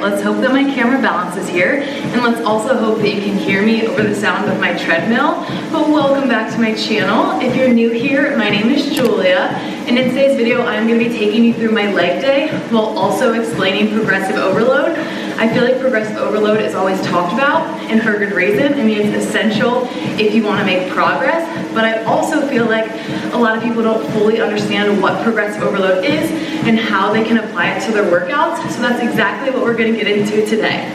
let's hope that my camera balances here, and let's also hope that you can hear me over the sound of my treadmill. But welcome back to my channel. If you're new here, my name is Julia, and in today's video, I'm gonna be taking you through my leg day while also explaining progressive overload. I feel like progressive overload is always talked about, and for a good reason. I mean, it's essential if you wanna make progress, but I also feel like a lot of people don't fully understand what progressive overload is and how they can apply it to their workouts. So that's exactly what we're gonna get into today.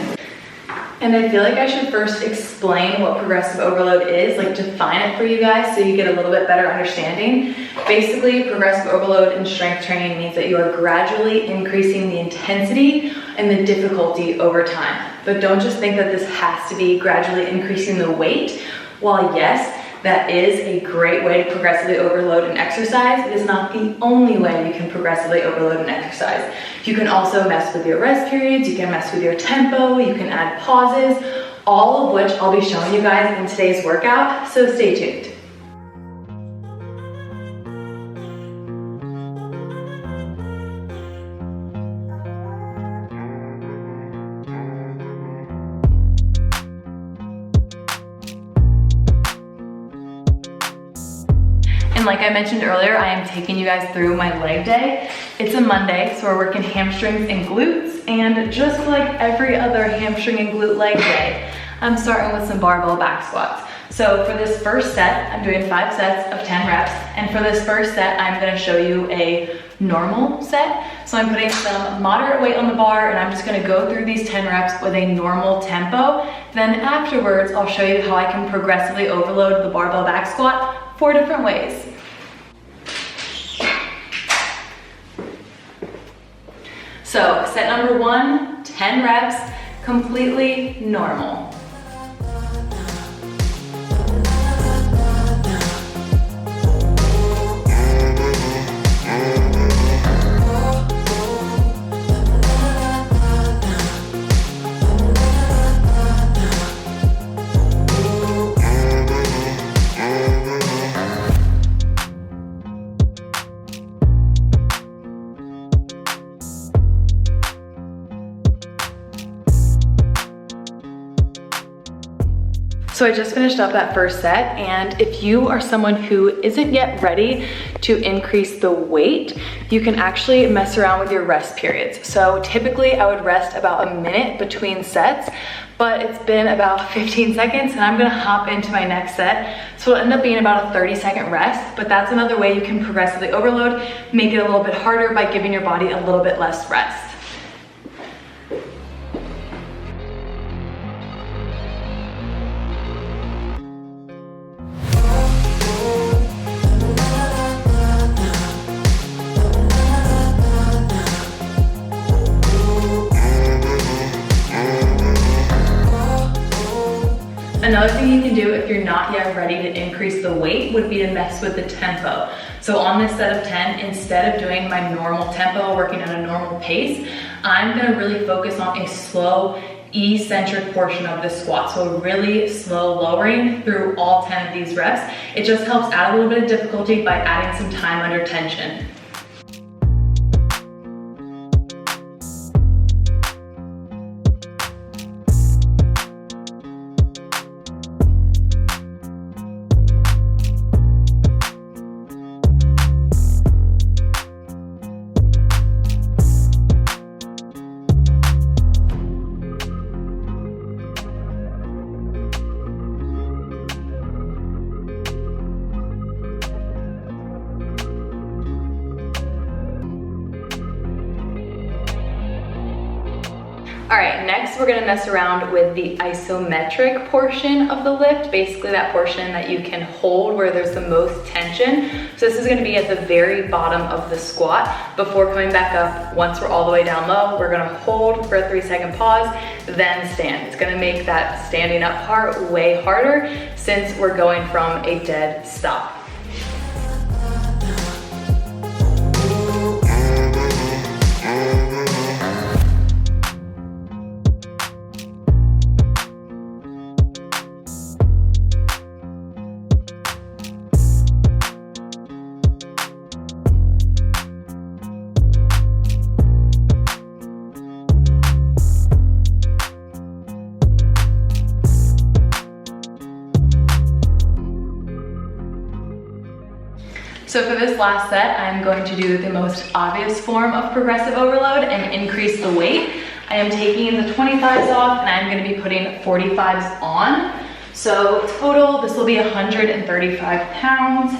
And I feel like I should first explain what progressive overload is, like define it for you guys so you get a little bit better understanding. Basically, progressive overload in strength training means that you are gradually increasing the intensity and the difficulty over time. But don't just think that this has to be gradually increasing the weight. While yes, that is a great way to progressively overload an exercise, it is not the only way you can progressively overload an exercise. You can also mess with your rest periods, you can mess with your tempo, you can add pauses, all of which I'll be showing you guys in today's workout, so stay tuned. And like I mentioned earlier, I am taking you guys through my leg day. It's a Monday, so we're working hamstrings and glutes, and just like every other hamstring and glute leg day, I'm starting with some barbell back squats. So for this first set, I'm doing 5 sets of 10 reps, and for this first set, I'm gonna show you a normal set. So I'm putting some moderate weight on the bar, and I'm just gonna go through these 10 reps with a normal tempo. Then afterwards, I'll show you how I can progressively overload the barbell back squat 4 different ways. So set number 1, 10 reps, completely normal. So I just finished up that first set, and if you are someone who isn't yet ready to increase the weight, you can actually mess around with your rest periods. So typically I would rest about a minute between sets, but it's been about 15 seconds and I'm gonna hop into my next set. So it'll end up being about a 30-second rest, but that's another way you can progressively overload, make it a little bit harder by giving your body a little bit less rest. Another thing you can do if you're not yet ready to increase the weight would be to mess with the tempo. So on this set of 10, instead of doing my normal tempo, working at a normal pace, I'm gonna really focus on a slow, eccentric portion of the squat. So really slow lowering through all 10 of these reps. It just helps add a little bit of difficulty by adding some time under tension. All right, next we're gonna mess around with the isometric portion of the lift, basically that portion that you can hold where there's the most tension. So this is gonna be at the very bottom of the squat. Before coming back up, once we're all the way down low, we're gonna hold for a 3-second pause, then stand. It's gonna make that standing up part way harder since we're going from a dead stop. So for this last set, I'm going to do the most obvious form of progressive overload and increase the weight. I am taking the 25s off and I'm going to be putting 45s on. So total, this will be 135 pounds.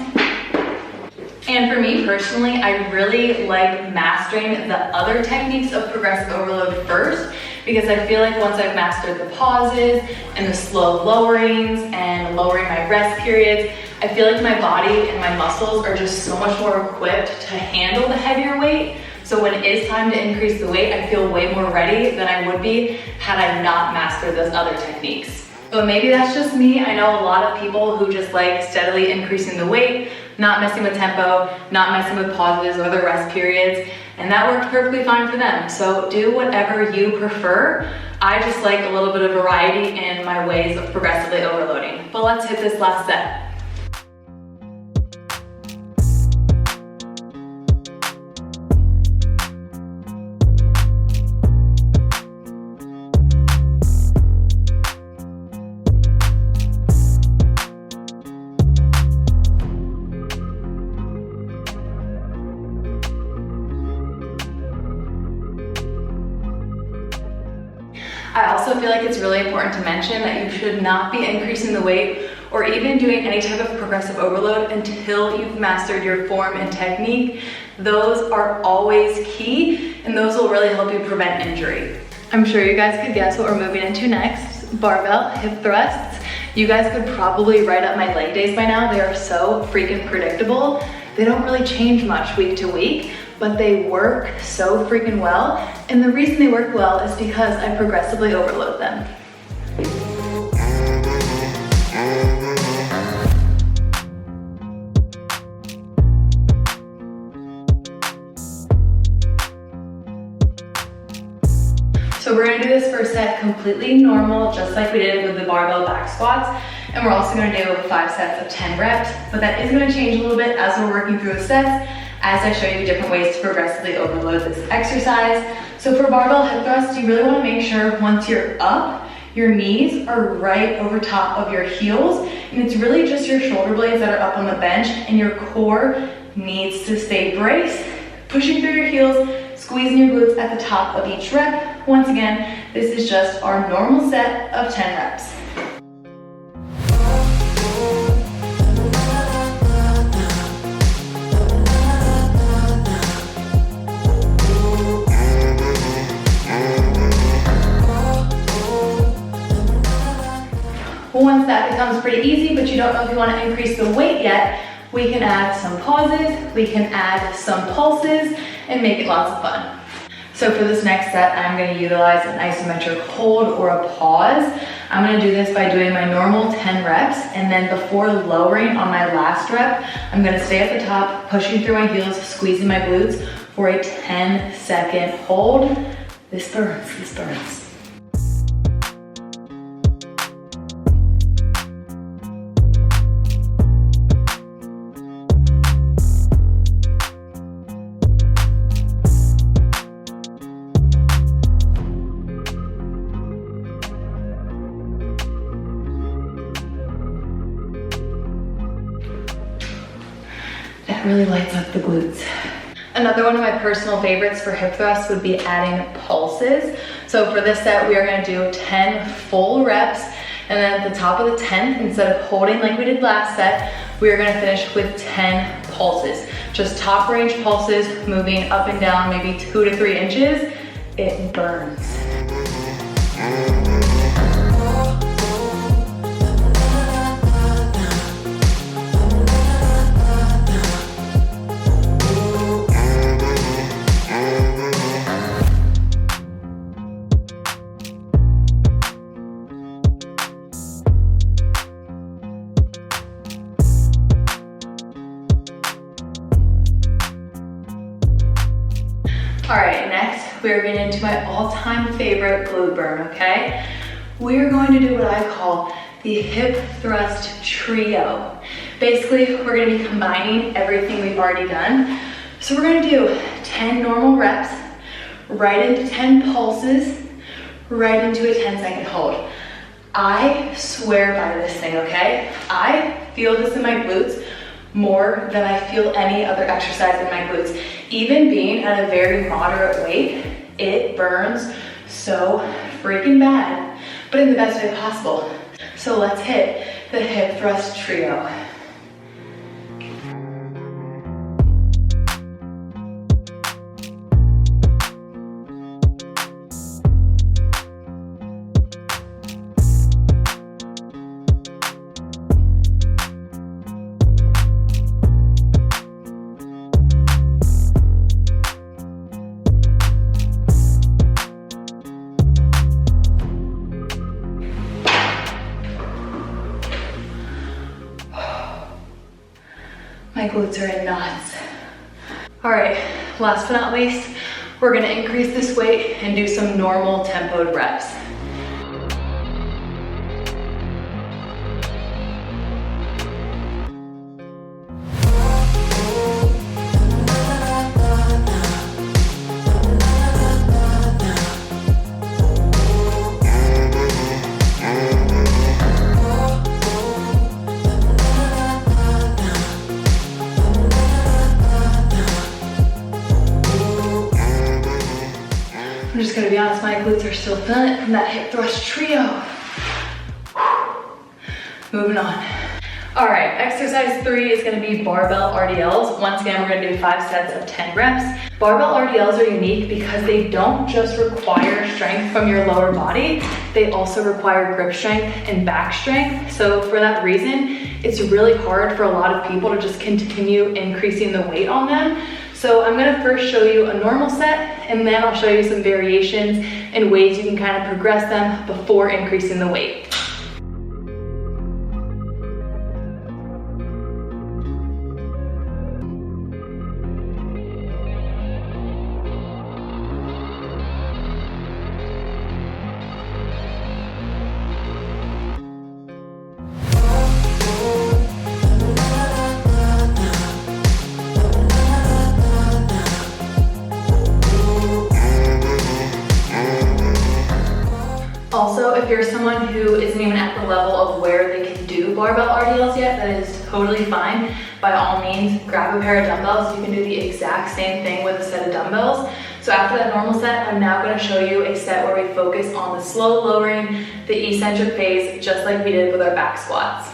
And for me personally, I really like mastering the other techniques of progressive overload first, because I feel like once I've mastered the pauses and the slow lowerings and lowering my rest periods, I feel like my body and my muscles are just so much more equipped to handle the heavier weight. So when it is time to increase the weight, I feel way more ready than I would be had I not mastered those other techniques. But maybe that's just me. I know a lot of people who just like steadily increasing the weight, not messing with tempo, not messing with pauses or the rest periods, and that worked perfectly fine for them. So do whatever you prefer. I just like a little bit of variety in my ways of progressively overloading. But let's hit this last set. I also feel like it's really important to mention that you should not be increasing the weight or even doing any type of progressive overload until you've mastered your form and technique. Those are always key, and those will really help you prevent injury. I'm sure you guys could guess what we're moving into next. Barbell hip thrusts. You guys could probably write up my leg days by now. They are so freaking predictable. They don't really change much week to week, but they work so freaking well. And the reason they work well is because I progressively overload them. So we're gonna do this first set completely normal, just like we did with the barbell back squats. And we're also gonna do 5 sets of 10 reps, but that is gonna change a little bit as we're working through the sets, as I show you different ways to progressively overload this exercise. So for barbell hip thrusts, you really wanna make sure once you're up, your knees are right over top of your heels, and it's really just your shoulder blades that are up on the bench, and your core needs to stay braced, pushing through your heels, squeezing your glutes at the top of each rep. Once again, this is just our normal set of 10 reps. Once that becomes pretty easy, but you don't know if you want to increase the weight yet, we can add some pauses, we can add some pulses, and make it lots of fun. So for this next set, I'm going to utilize an isometric hold or a pause. I'm going to do this by doing my normal 10 reps, and then before lowering on my last rep, I'm going to stay at the top, pushing through my heels, squeezing my glutes for a 10-second hold. This burns, this burns. That really lights up the glutes. Another one of my personal favorites for hip thrusts would be adding pulses. So for this set, we are gonna do 10 full reps, and then at the top of the 10th, instead of holding like we did last set, we are gonna finish with 10 pulses. Just top range pulses, moving up and down maybe 2 to 3 inches. It burns. All right, next we're getting into my all-time favorite glute burn, okay? We're going to do what I call the hip thrust trio. Basically, we're gonna be combining everything we've already done. So we're gonna do 10 normal reps, right into 10 pulses, right into a 10-second hold. I swear by this thing, okay? I feel this in my glutes more than I feel any other exercise in my glutes. Even being at a very moderate weight, it burns so freaking bad, but in the best way possible. So let's hit the hip thrust trio. My glutes are in knots. All right, last but not least, we're gonna increase this weight and do some normal tempoed reps. I'm just gonna be honest, my glutes are still feeling it from that hip thrust trio. Moving on. All right, exercise 3 is gonna be barbell RDLs. Once again, we're gonna do 5 sets of 10 reps. Barbell RDLs are unique because they don't just require strength from your lower body, they also require grip strength and back strength. So for that reason, it's really hard for a lot of people to just continue increasing the weight on them. So I'm gonna first show you a normal set, and then I'll show you some variations and ways you can kind of progress them before increasing the weight. Also, if you're someone who isn't even at the level of where they can do barbell RDLs yet, that is totally fine. By all means, grab a pair of dumbbells. You can do the exact same thing with a set of dumbbells. So after that normal set, I'm now going to show you a set where we focus on the slow lowering, the eccentric phase, just like we did with our back squats.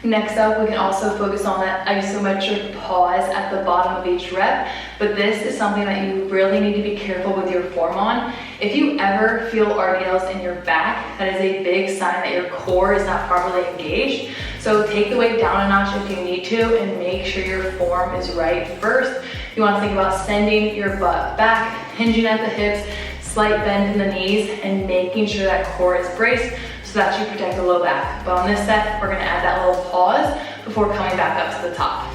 Next up, we can also focus on that isometric pause at the bottom of each rep, but this is something that you really need to be careful with your form on. If you ever feel RDLs in your back, that is a big sign that your core is not properly engaged. So take the weight down a notch if you need to, and make sure your form is right first. You want to think about sending your butt back, hinging at the hips, slight bend in the knees, and making sure that core is braced so that you protect the low back. But on this set, we're gonna add that little pause before coming back up to the top.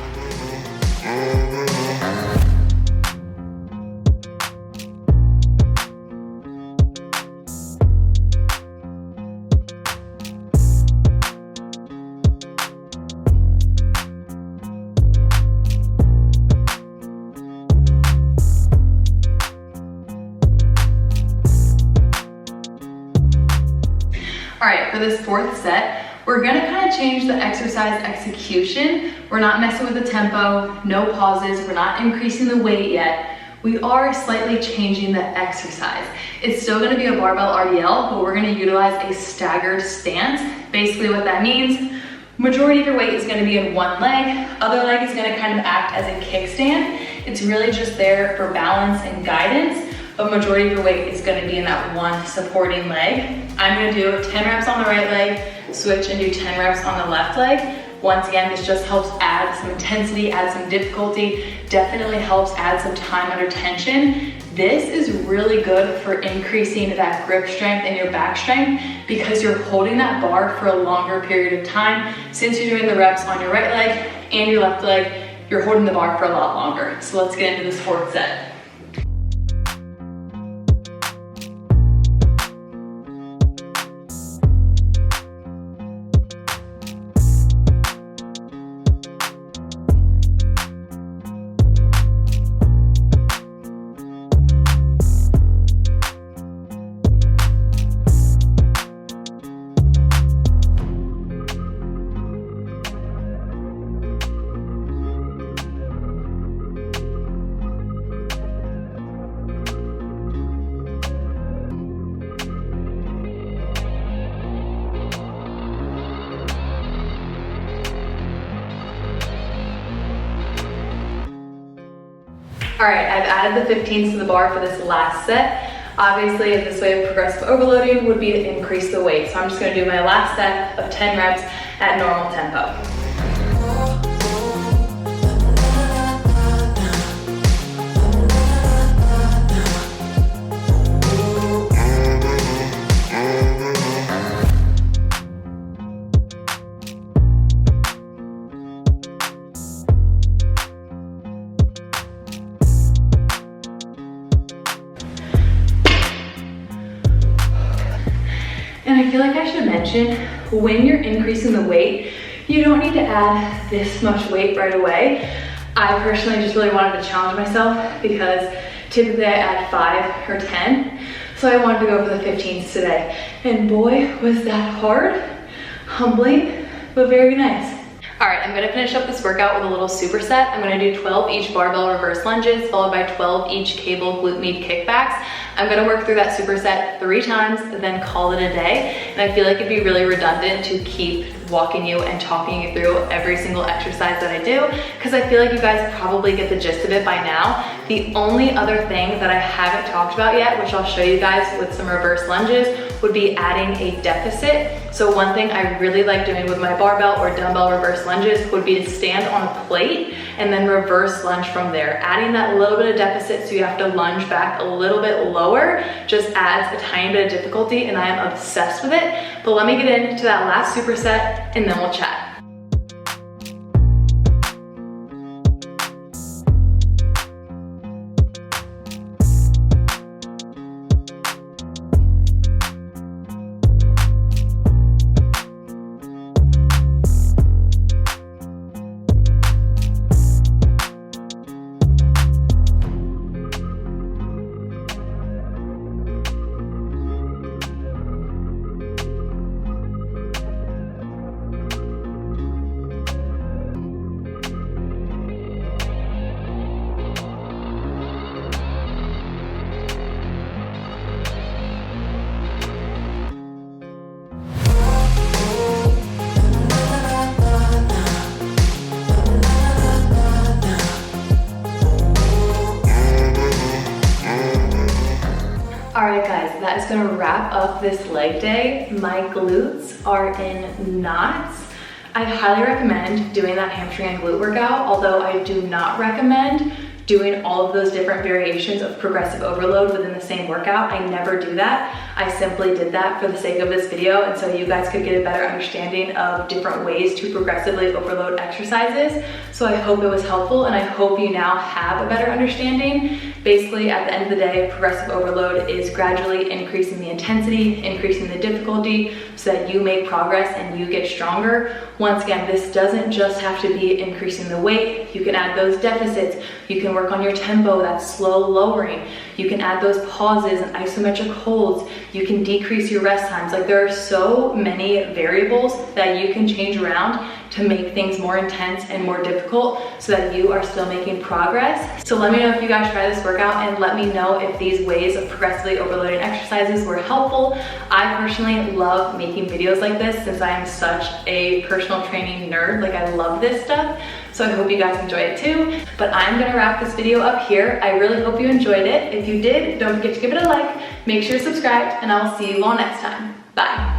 All right, for this fourth set, we're gonna kind of change the exercise execution. We're not messing with the tempo, no pauses, we're not increasing the weight yet. We are slightly changing the exercise. It's still gonna be a barbell RDL, but we're gonna utilize a staggered stance. Basically what that means, majority of your weight is gonna be in one leg, other leg is gonna kind of act as a kickstand. It's really just there for balance and guidance, but majority of your weight is gonna be in that one supporting leg. I'm gonna do 10 reps on the right leg, switch and do 10 reps on the left leg. Once again, this just helps add add some intensity, add some difficulty, definitely helps add some time under tension. This is really good for increasing that grip strength and your back strength because you're holding that bar for a longer period of time. Since you're doing the reps on your right leg and your left leg, you're holding the bar for a lot longer. So let's get into this fourth set. All right, I've added the 15s to the bar for this last set. Obviously, this way of progressive overloading would be to increase the weight. So I'm just gonna do my last set of 10 reps at normal tempo. And I feel like I should mention, when you're increasing the weight, you don't need to add this much weight right away. I personally just really wanted to challenge myself because typically I add 5 or 10. So I wanted to go for the 15s today. And boy, was that hard, humbling, but very nice. All right, I'm gonna finish up this workout with a little superset. I'm gonna do 12 each barbell reverse lunges, followed by 12 each cable glute med kickbacks. I'm gonna work through that superset 3 times, then call it a day. And I feel like it'd be really redundant to keep walking you and talking you through every single exercise that I do, because I feel like you guys probably get the gist of it by now. The only other thing that I haven't talked about yet, which I'll show you guys with some reverse lunges, would be adding a deficit. So one thing I really like doing with my barbell or dumbbell reverse lunges would be to stand on a plate and then reverse lunge from there. Adding that little bit of deficit so you have to lunge back a little bit lower just adds a tiny bit of difficulty, and I am obsessed with it. But let me get into that last superset and then we'll chat. Alright guys, that is gonna wrap up this leg day. My glutes are in knots. I highly recommend doing that hamstring and glute workout, although I do not recommend doing all of those different variations of progressive overload within the same workout. I never do that. I simply did that for the sake of this video, and so you guys could get a better understanding of different ways to progressively overload exercises. So I hope it was helpful, and I hope you now have a better understanding. Basically, at the end of the day, progressive overload is gradually increasing the intensity, increasing the difficulty, so that you make progress and you get stronger. Once again, this doesn't just have to be increasing the weight. You can add those deficits. You can work on your tempo, that's slow lowering. You can add those pauses and isometric holds. You can decrease your rest times. Like, there are so many variables that you can change around to make things more intense and more difficult so that you are still making progress. So let me know if you guys try this workout, and let me know if these ways of progressively overloading exercises were helpful. I personally love making videos like this since I am such a personal training nerd. Like, I love this stuff. So I hope you guys enjoy it too. But I'm gonna wrap this video up here. I really hope you enjoyed it. If you did, don't forget to give it a like, make sure you're subscribed, and I'll see you all next time. Bye.